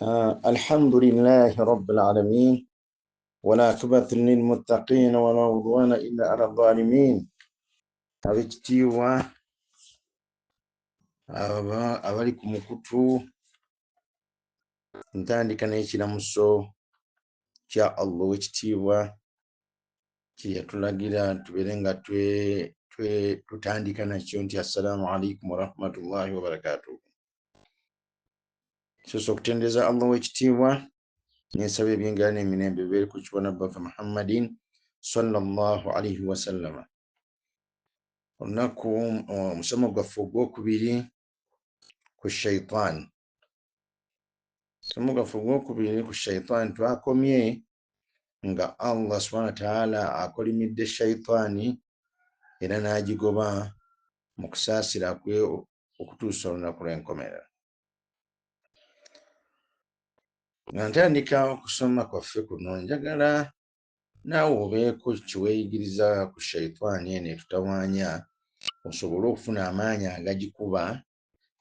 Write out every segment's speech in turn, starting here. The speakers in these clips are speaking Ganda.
الحمد لله رب العالمين والعاقبة للمتقين ولا عدوان إلا على الظالمين. Abekitiibwa abali ku mukutu, ntandika n'ekiramuso kya Allah w'ekitiibwa kye yatulagira tubeere nga tutandika nakyo nti assalamu alaikum warahmatullahi wabarakatuh. Sosa okutendereza Allah w'ekitiibwa n'ensaba eby'enjala n'emirembe bibeere ku kitibwa nabbi Muhammadin sallallahu alaihi wasallama. Olunaku omusomo gwaffe ogwokubiri ku shaitan. Omusomo gwaffe ogwokubiri ku shaitan twakomye nga Allah subhanahu wa ta'ala akolimidde shaitaani era n'agigoba mu kusaasira kwe okutuusa olunaku lw'enkomerero. Nga ntandika okusoma kwaffe kuno, njagala naawe obeeko kiweeyigiriza ku shaitaani eno etutawaanya, osobole okufuna amaanyi agagikuba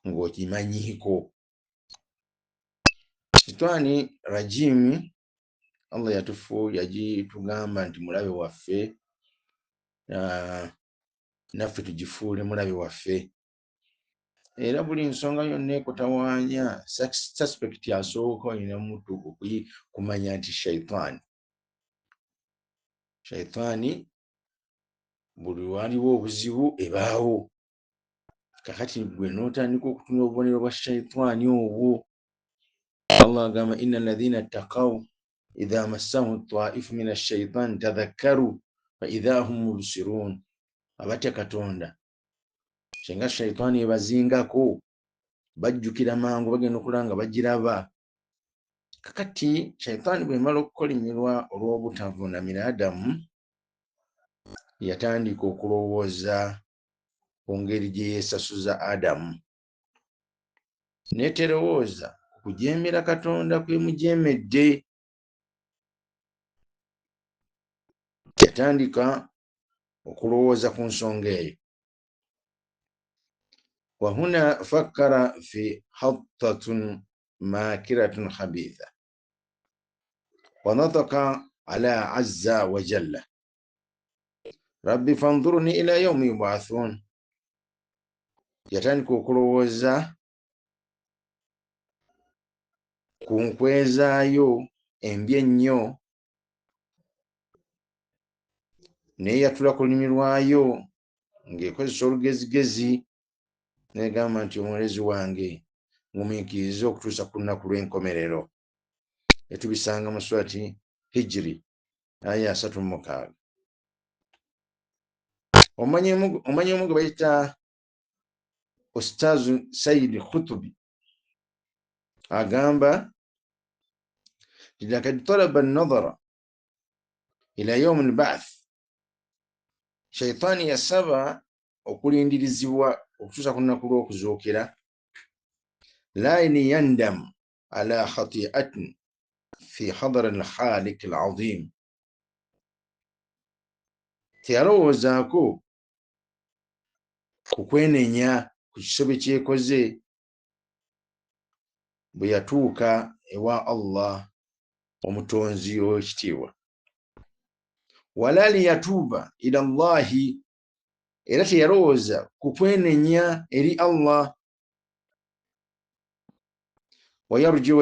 ng'ogimanyiiko. Shaitaani rajiimi, Allah yagitugamba nti mulabe waffe, naffe tugifuule mulabe waffe. Era buli nsonga yonna ekutawaanya, suspect asooka olina muntu kumanya nti shaitaani. Shaitaani buli waliwo obuzibu ebaawo. Kakati gwe n'otandika okutunula obubonero bwa shaitaani obwo, Allah agamba inna alladhina ttaqaw idha massahum ta'ifu min ash-shaytan tadhakkaru fa idha hum mubsirun. Abatya Katonda senga shaitaani ebazingako bajjukira mangu, bagenda okulaba nga bagiraba. Kakati shaitaani bw'emala okukolimirwa olw'obutavuunamira Adamu, yatandika okulowooza ku ngeri gye yeesasuza Adamu. Neterowooza okujeemera Katonda kwe mujeemedde. Yatandika okulowooza ku nsonga eyo. Wahuna fakkara fi hattatun maakiratun khabitha wa nataka ala azza wa jalla rabbi fandurni ila yawmi yub'athun. Yatandika okulowooza ku nkwezaayo embi ennyo, naye yatula ku lulimi lwayo ng'ekozesa olugezigezi n'egamba nti omuweerezi wange ngumiikiriza okutuusa ku lunaku lw'enkomerero. Etubisanga mu surati Hijri aya 36. Omanyi omu gwe bayita Ustaz Sayyid Khutubi agamba lakad talaba an-nadhara ila yawm al-ba'th. Shaitaani yasaba okulindirizibwa okutuusa ku lunaku lw'okuzuukira. lain yandam ala khati'atin fi hadara al-khaliq al-azim. Teyalowoozaako ku kwenenya ku kisobe kyekoze bwe yatuuka ewa Allah omutonzi ow'ekitiibwa. Wala liyatuuba ila Allahi, era teyalowooza ku kwenenya eri Allah. Wayarji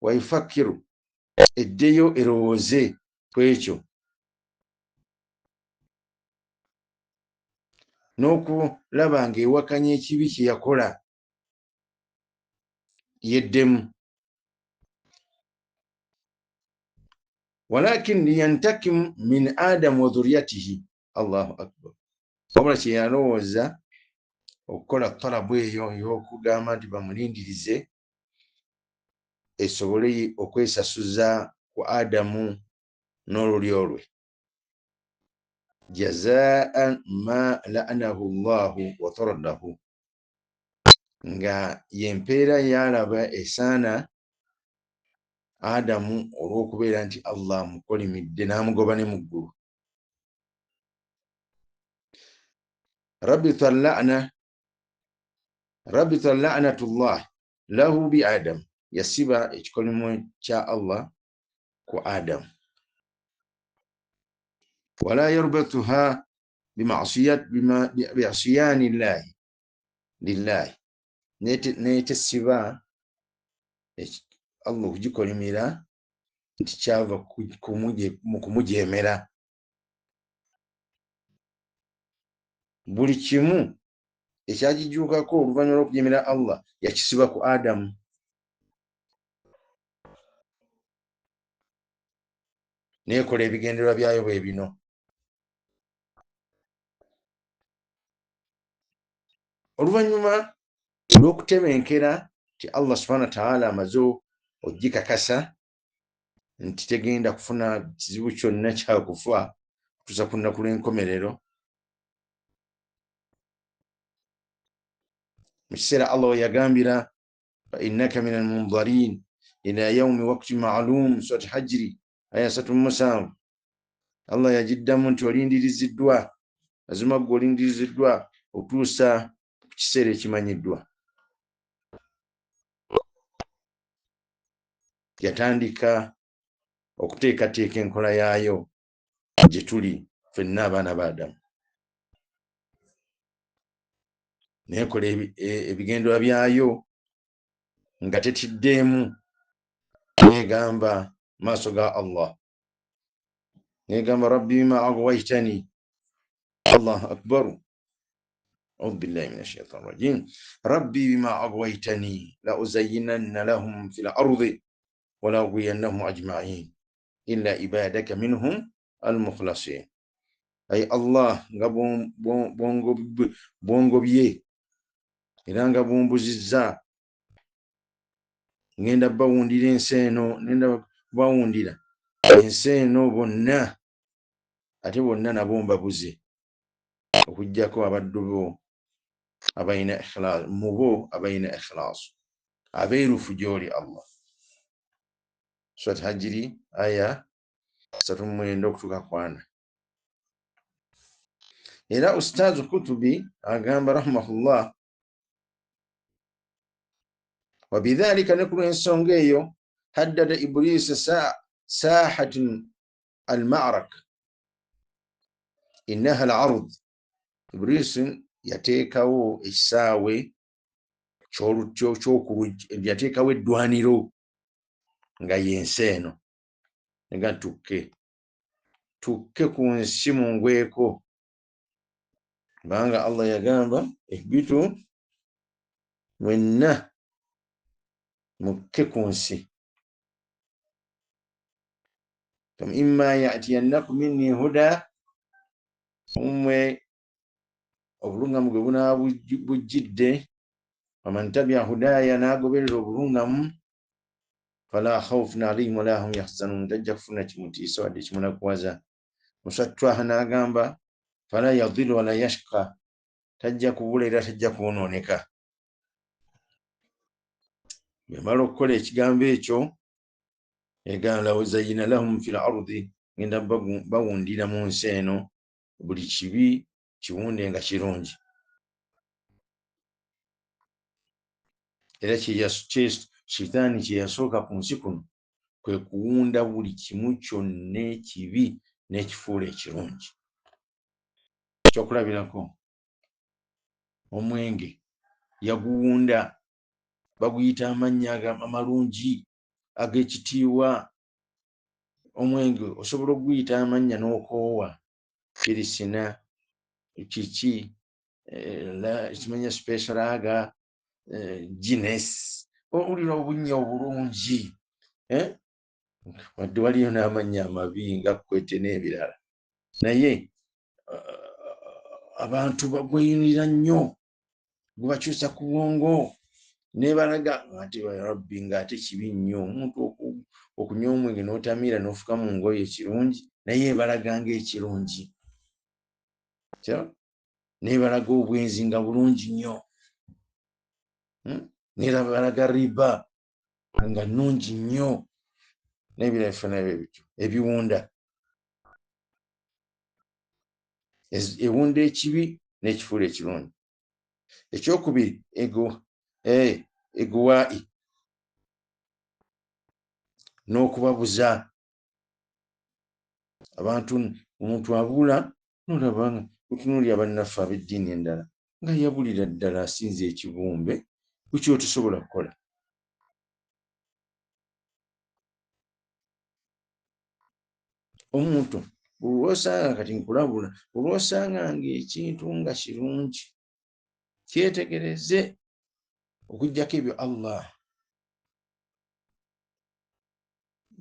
wayufakkiru, eddeyo erowooze ku ekyo, n'okulaba ng'ewakanya ekibi kye yakola yeddemu. Walakin liyantakim min Adam wa dhurriyyatihi. Allahu akbar. Wabula kye yalowooza okukola talabu eyo ey'okugamba nti bamulindirize esobole okwesasuza ku Adamu n'olulyo lwe. Jazaan ma la'anahu Allahu wa taradahu. Nga yempeera yalaba esaana Adamu olw'okubeera nti Allah amukolimidde n'amugoba ne mu ggulu. Rabita la'natullah lahu bi Adam, yasiba ekikolimo kya Allah ku Adam. Wala yarbatuha bi'asiyani lillahi, netesiba Allah okugikolimira nti kyava mu kumujemera. Buli kimu ekyagijuukako oluvannyuma lw'okujemera Allah yakisiba ku Adamu. Nekola ebigendererwa byayo bwe bino. Oluvannyuma lw'okutebenkera ti Allah subhanahu wa ta'ala amaze ogikakasa nti tegenda kufuna kizibu kyonna kyakufa kutuusa ku nnaku lw'enkomerero, mu kiseera Allah we yagambira fa innaka min almundarin ila yaumi waqti ma'lum, surat Hajri aya 37. Allah yagiddamu nti olindiriziddwa, mazima gwe olindiriziddwa okutuusa ku kiseera ekimanyiddwa. Yatandika okuteekateeka enkola yaayo gye tuli ffenna abaana ba Adamu, nekola ebigendererwa byayo nga tetiddeemu, negamba maaso ga Allah, negamba rabbi bima aghwaytani, Allahu akbar, أعوذ بالله من الشيطان الرجيم، ربي بما أغويتني لأزينن لهم في الأرض ولأغوينهم أجمعين إلا عبادك منهم المخلصين. أي الله nga bwongobye era nga bumbuzizza, ngenda bawundira ensi eno, ngenda bawundira ensi eno bonna, ate bonna nabo mbabuze okujjako abaddu bo abayina ikhlas, mubo abayina ikhlas, abeerufu gy'oli Allah. Surat Hajri aya 39 okutuuka ku 40. Era Ustaazu Kutubi agamba rahimahullah, wabidhalika, ne ku lw'ensonga eyo haddada Iblisi saahat al-ma'rak innaha al-ard. Iblisi yateekawo ekisaawe yateekawo eddwaniro nga yensi eno, nga tukke ku nsi mungweko, kubanga Allah yagamba ihbitu mwenna mukke ku nsi, imma yatiyannakum minni huda, umwe obulungamu gwe bunaaba bujjidde, waman tabia hudaya, n'agoberera obulungamu, fala khawfun alayhim wala hum yahzanun, tajja kufuna kimutiisa wadde kimunakuwaza. Musatwaha n'agamba fala yadhillu wala yashqa, tajja kubula era tajja kwonooneka. Bwe mala okukola ekigambo ekyo, egamba law zayyina lahum fil ardi, ngenda bawundira mu nsi eno, buli kibi kiwunde nga kirungi. Era Shitaani kye yasooka ku nsi kuno kwe kuwunda buli kimu kyonna ekibi n'ekifuula ekirungi. Ekyokulabirako, omwenge yaguwunda, baguyita amannya amalungi ag'ekitiibwa. Omwenge osobola okuguyita amannya n'okoowa, Kirisina, kiki, ekimanya special lager, Guinness, owulira obunnya obulungi, wadde waliyo n'amannya amabi nga Kwete n'ebirala, naye abantu bagweyunira nnyo, gubakyusa ku bwongo, nebalaga nti rabbi ng'ate kibi nnyo omuntu okunywa omwenge n'otamiira n'ofuka mu ngoye ekirungi, naye ebalaga ng'ekirungi, nebalaga obwenzi nga bulungi nnyo, nebalaga riba nga nnungi nnyo, n'ebirala bifana ebyo ebiwunda, ewunda ekibi n'ekifuula ekirungi. Ekyokubiri, eguwaa'i, n'okubabuza abantu. Omuntu abula nolaba nga otunuulira bannaffe ab'eddiini endala nga yabulira ddala asinza ekibumbe kukyo tusobola kukola. Omuntu olwosanga kati nkulabula, olwosanga ng'ekintu nga kirungi kyetegereze, okuggyako ebyo Allah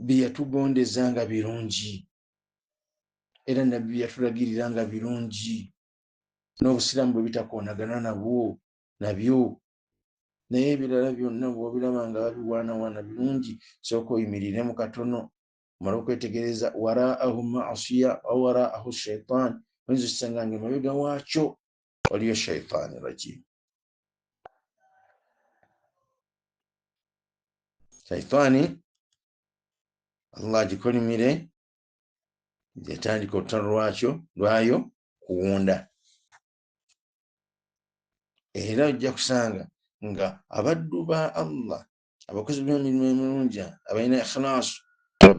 bye yatugondeza nga birungi era nabbi yatulagirira nga birungi, n'obusiraamu bwe bitakoonagana nabyo. Naye ebirala byonna bw'obiraba nga babiwaanawaana birungi, sooka oyimiriremu katono omala okwetegereza. Waraahu ma'asiya aw waraahu shaitaan, oyinza okisanga nga emabega waakyo waliyo shaitaani rajim. Shaitaani Allah agikolimire, yatandika olutalo lwayo kuwunda. Era ojja kusanga nga abaddu ba Allah, abakozi b'emirimu emirungi, abalina ikhlaasu, nga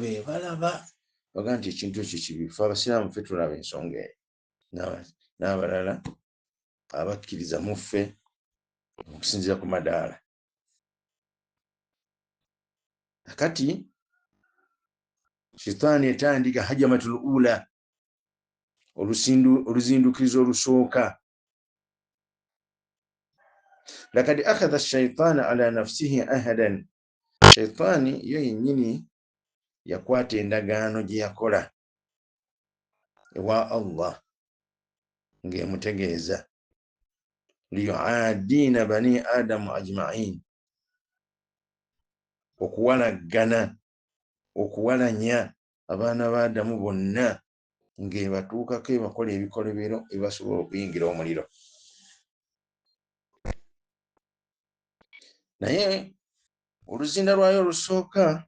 beebalaba baga nti ekintu ekyo kibi. Ffe abasiraamu ffe tulaba ensonga eyo, n'abalala abakkiriza mu ffe okusinziira ku madaala. Kati Shaitaani etandika hajamatul ula, oluzindukizo olusooka. Lakad akhadha shaitaana ala nafsihi ahadan, Shaitaani yo yennyini yakwata endagaano gye yakola ewa Allah ng'emutegeeza liyuadiina bani adamu ajma'in, okuwalaggana, okuwalanya abaana ba Adamu bonna ng'ebatuukako ebakola ebikolobero ebibasobola okuyingira omuliro. Naye oluzinda lwayo olusooka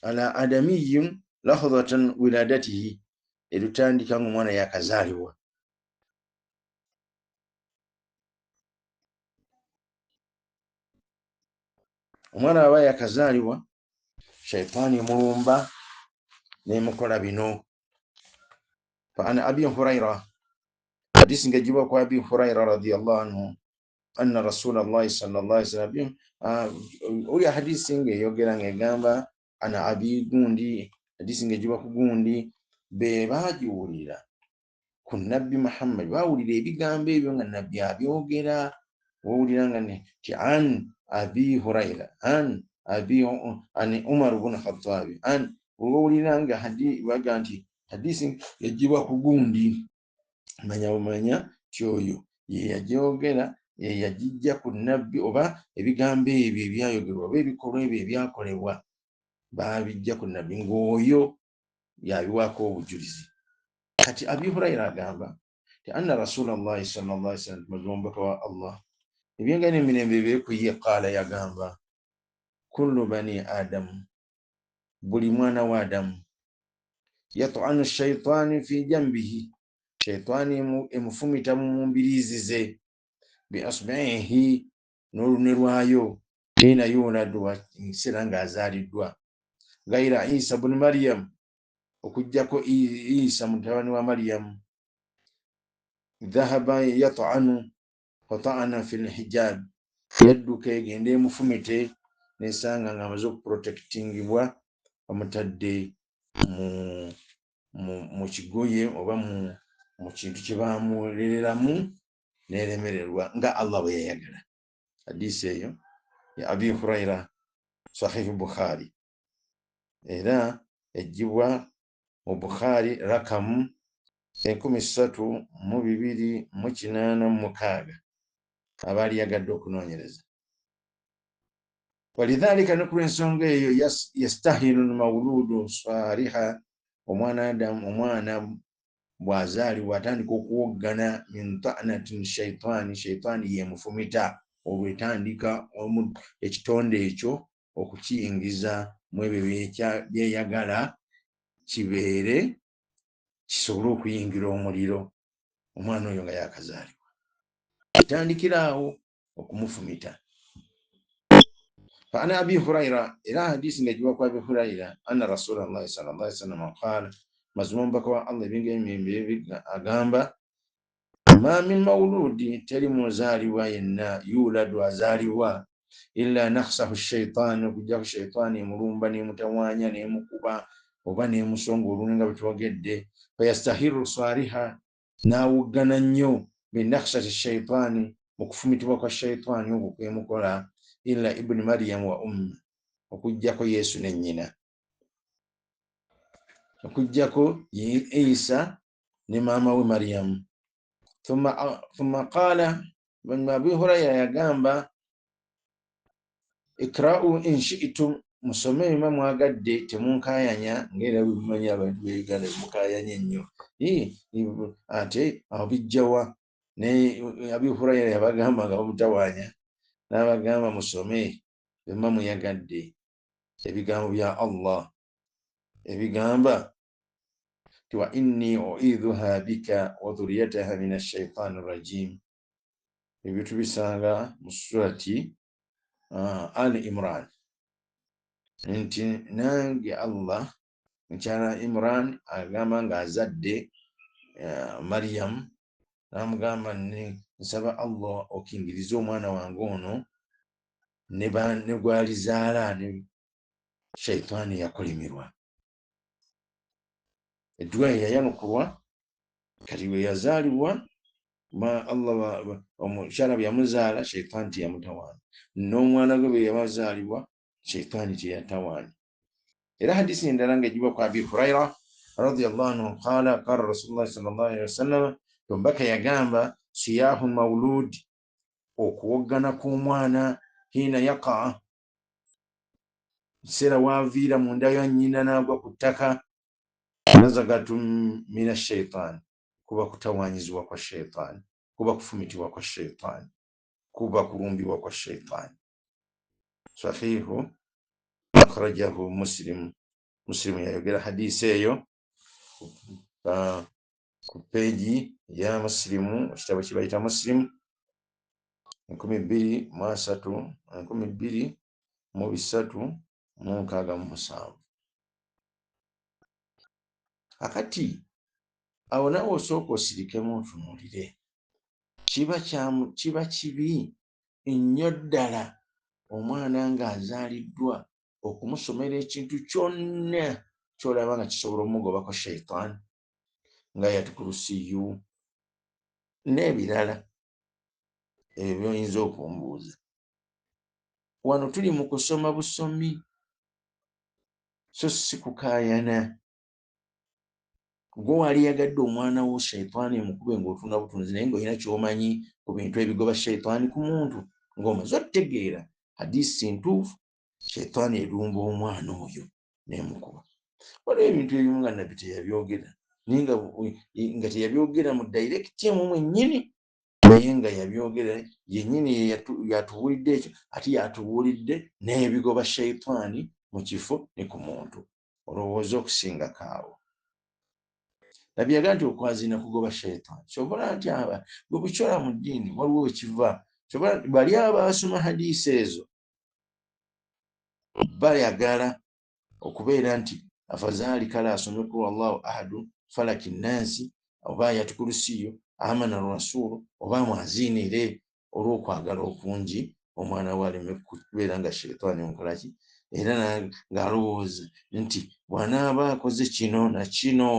ala adamiyyin lahadatan wiladatihi, erutandika ng'omwana yakazaalibwa. Omwana aba yakazaalibwa, Shaitaani emulumba n'emukola bino. Fa ana abi Hurayra, hadisi ng'ejjibwa ku Abi Hurayra radiyallahu anhu anna rasulallahi sallallahu alaihi wasallam, oli hadisi ng'eyogera ng'egamba ana abi gundi, hadisi ng'ejjibwa ku gundi, be baagiwulira ku nabbi Muhammad, baawulira ebigambo ebyo nga nabbi abyogera. Wawulira nga ti an abi Hurayra, an Umar ibn Khattab, wawulira nga baga nti hadisi ejjibwa ku gundi, manya bumanya ti oyo ye yagyogera, ye yagijja ku nabbi, oba ebigambo ebyo ebyayogerwa oba ebikolwa ebyo ebyakolebwa baabijja ku nabbi, ng'oyo yabiwaako obujulizi. Kati Abi Hurayra agamba ti anna rasulallahi sallallahu alaihi wasallam, omubaka wa Allah ebyenga n'emirembe bibe ku ye, qaala, yagamba kullu bani adamu, buli mwana wa Adamu, yat'anu shaitaani fi jambihi, Shaitaani emufumita mu mbiriizi ze, bi asbi'ihi, n'olunwe lwayo, hiina yuladu, ekiseera ng'azaaliddwa, gayira Isa bnu Maryam, okuggyako Isa mutabani wa Maryamu, dhahaba yat'anu fata'ana fil hijab, yadduka egende emufumite nesanga nga amaze okuprotectingibwa, bamutadde mu kigoye oba mu kintu kye baamulereramu, n'eremererwa nga Allah bwe yayagala. Hadisi eyo ya Abi Hurayra, Sahih Bukhari, era ejjibwa mu Bukhari rakamu 3286, abaali yagadde okunoonyereza. Walidhalika, ne ku lw'ensonga eyo, yastahilu lmawludu saliha, omwana bw'azaalibwa atandika okuwoggana min ta'natin shaitaani, Shaitaani yemufumita, olwo etandika ekitonde ekyo okukiyingiza mu ebyo byeyagala kibeere, kisobole okuyingira omuliro. Omwana oyo nga yakazaalibwa, etandikira awo okumufumita. فأنا أبي هريرة إلى حديث نجوا أبي هريرة أن رسول الله صلى الله عليه وسلم قال مزمون بكوا الله بينجي من بيبي أغامبا ما من مولود تلم زاروا ينا يولد وزاروا إلا نخسه الشيطان وكجاه الشيطان مرumba متوانيا نمكوبا oba nemusonga olunenga bwetwogedde fayastahiru swariha nawugana nnyo binakhsati shaitaani mu kufumitibwa kwa shaitaani okwo kwemukola illa ibuni maryam wa ummi okujjako yesu ne nnyina okujjako isa ne maama we maryamu thumma qala Abi Hurayra yagamba ikra'u in shi'tum musome bima mwagadde temunkayanya ng'era bimanyi abantu b'Uganda mukayanya nnyo ate aho bijjawa ne Abi Hurayra yabagamba nga bamutawaanya n'abagamba musome bima muyagadde ebigambo bya Allah ebigamba ti wa inni u'idhuha bika wa dhurriyyataha min ash-shaytani rajim ebyo tubisanga mu surati Ali Imran nti nange Allah mukyala Imran agamba nga azadde Maryam namugamba nsaba Allah okingiriza omwana wange ono ne gwalizaala ne shaitaani yakolimirwa edduwa yayanukulwa kati we yazaalibwa Allah omukyala bwe yamuzaala shaitaani teyamutawaanya n'omwana gwe bwe yabazaalibwa shaitaani teyatawaanya era hadisi endala ng'ejibwa ku Abi Hurayra radiyallahu anhu qala qala Rasulullah sallallahu alaihi wasallam tombaka yagamba siyahu mawlud okuwoggana k'omwana hina yaqa kiseera waaviira mu nda ya nnyina n'agwa ku ttaka nazagatum mina shaitaani kuba kutawaanyizibwa kwa shaitaani kuba kufumitibwa kwa shaitaani kuba kulumbibwa kwa shaitaani sahihu akhrajahu muslimu yayogera hadisi eyo ku peegi ya muslimu ekitabo kye bayita muslimu 2367 akati awo naawe osooka osirikemu otunuulire kiba kibi nnyo ddala omwana ng'azaaliddwa okumusomera ekintu kyonna kyolaba nga kisobola omugobako shaitaani ng'ayati kurusiyu n'ebirala ebyo byoyinza okumbuuza wano tuli mu kusoma busomi so si kukaayana gwe wali yagadde omwana wo shaitaani emukube ng'otunda butunzi naye ng'olina ky'omanyi ku bintu ebigoba shaitaani ku muntu ng'omaze otegeera hadisi ntuufu shaitaani erumba omwana oyo n'emukuba waliwo ebintu ebimu nga nabbi teyabyogera naye nga teyabyogera mu dairekiti emu mwennyini naye nga yabyogera yennyini yatubuulidde ekyo ate yatubuulidde n'ebigoba shaitaani mu kifo ne ku muntu olowooza okusinga kaawo nabbi yagamba nti okwazina kugoba shaitaani kyobola nti bwe bukyola mu ddiini waliwo wekiva bali abasoma hadisi ezo bayagala okubeera nti afazaali kale asome kul Allahu ahadu falaki nnansi oba ayati kurusiyo amana rasulu oba mwazinire olw'okwagala okungi omwana we aleme kubeera nga shaitaani mukolaki era ng'alowooza nti bw'anaaba akoze kino na kino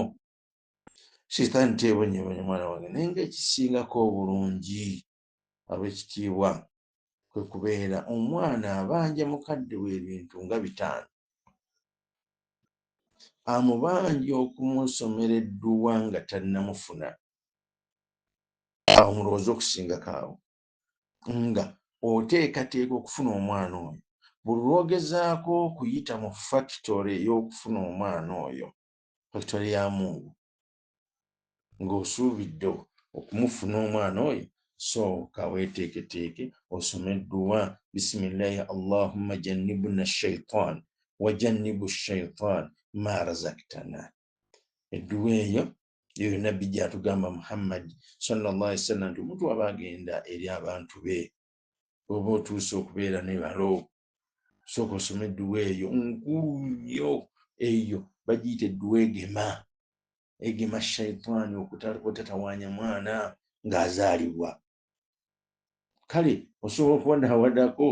shaitaani tebonyebonya mwana wange naye ng'ekisingako obulungi ab'ekitiibwa kwe kubeera omwana abanja mukadde we ebintu nga 5 amubanja okumusomera edduwa nga tannamufuna awo mulowooza okusingako awo nga oteekateeka okufuna omwana oyo buli lwogezaako okuyita mu fakitole ey'okufuna omwana oyo fakitole ya Mungu ng'osuubidde okumufuna omwana oyo sooka weeteeketeeke osome edduwa bisimillahi allahumma jannibna shaitan wa jannibu shaitan ma razaktana edduwa eyo nabbi gy'atugamba Muhammad sallallahu alaihi wasallam nti omuntu aba agenda eri abantu be oba otuuse okubeera ne balo sooka osoma edduwa eyo nkulu nnyo, eyo bagiyita edduwa egema shaitaani okutatawaanya mwana ng'azaalibwa. Kale osobola okuba naawaddako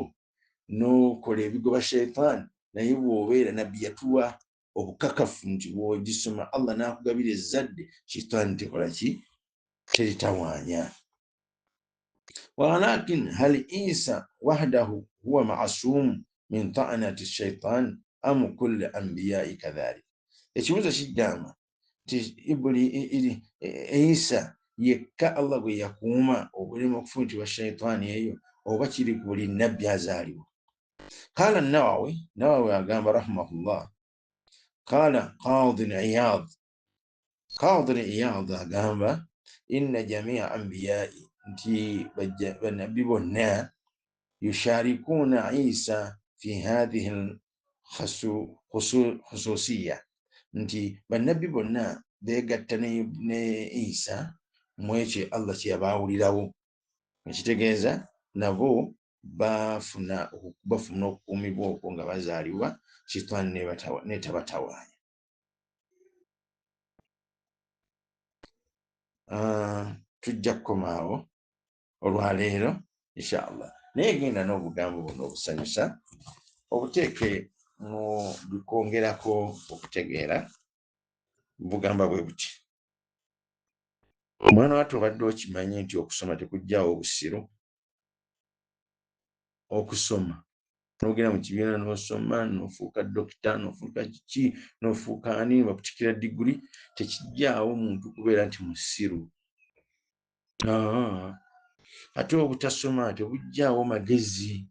n'okola ebigoba shaitaani, naye bw'obeera nabbi yatuwa obukakafu nti bw'ogisoma Allah n'akugabira ezzadde, shaitaani tekola ki? Teritawaanya. Walakin hal Isa wahdahu huwa ma'suum min ta'nati shaitaan am kulli anbiyaa'i kadhalik? Ekibuuzo kijjama nti Isa yekka Allah gwe yakuuma obulema okufumitibwa shaitaani eyo, oba kiri ku buli nabbi azaalibwa? Qala Nawawi agamba rahimahullah, qala Qadi Iyad agamba inna jamia anbiyaa'i, nti bannabbi bonna yusharikuuna Isa fi hadhihi khususiyya, nti bannabbi bonna beegatta ne Isa mu ekyo Allah kye yabaawulirawo. Ekitegeeza nabo bafuna okukuumibwa okwo nga bazaalibwa, shaitaani n'etabatawaanya. Tujja kukoma awo olwaleero inshallah, naye genda n'obugambo buno obusanyusa obuteeke mu bikwongerako okutegeera. Bugamba bwe buti: omwana wattu obadde okimanyi nti okusoma tekuggyaawo busiru. Okusoma n'ogenda mu kibiina n'osoma n'ofuuka dokita, n'ofuuka kiki, n'ofuuka ani, bakutikira diguli, tekiggyaawo muntu kubeera nti musiru. Ate obutasoma tebuggyaawo magezi.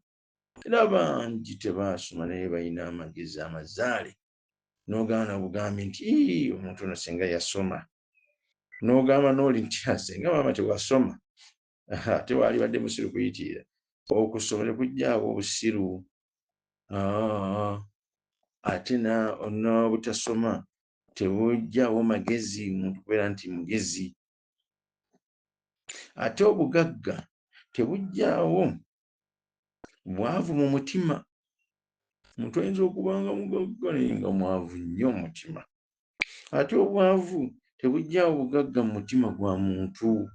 Era bangi tebaasoma naye balina amagezi amazaale. N'ogamba nabugambi nti omuntu ono singa yasoma. N'ogamba n'oli nti singa maama tewasoma, ate waalibadde musiru kuyitirira. Okusoma tekuggyaawo busiru. Ate n'obutasoma tebuggyaawo magezi, muntu kubeera nti mugezi. Ate obugagga tebuggyaawo bwavu mu mutima. Omuntu ayinza okuba nga mugagga naye nga mwavu nnyo mu mutima. Ate obwavu tebuggyaawo bugagga mu mutima gwa muntu.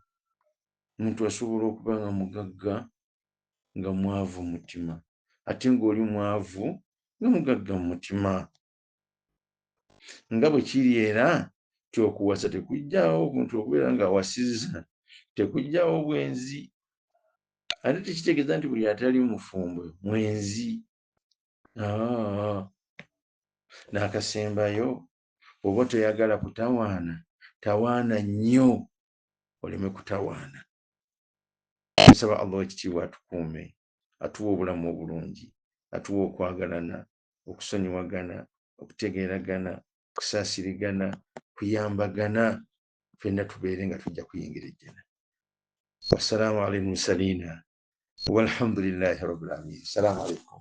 Omuntu asobola okuba nga mugagga nga mwavu mu mutima, ate ng'oli mwavu nga mugagga mu mutima. Nga bwe kiri era kyokuwasa tekuggyaawo omuntu okubeera ng'awasizza, tekuggyaawo bwenzi. Ate tekitegeeza nti buli atali mufumbo mwenzi. N'akasembayo, oba toyagala kutawaana, tawaana nnyo oleme kutawaana. Nsaba Allah ekitiibwa atukuume, atuwa obulamu obulungi, atuwa okwagalana, okusonyiwagana, okutegeeragana, okusaasirigana, kuyambagana, ffenna tubeere nga tujja kuyingira ejjana. Wassalaamu ala al-mursaliina walhamdulillahi rabbil aalamiin. Salaamu alaikum.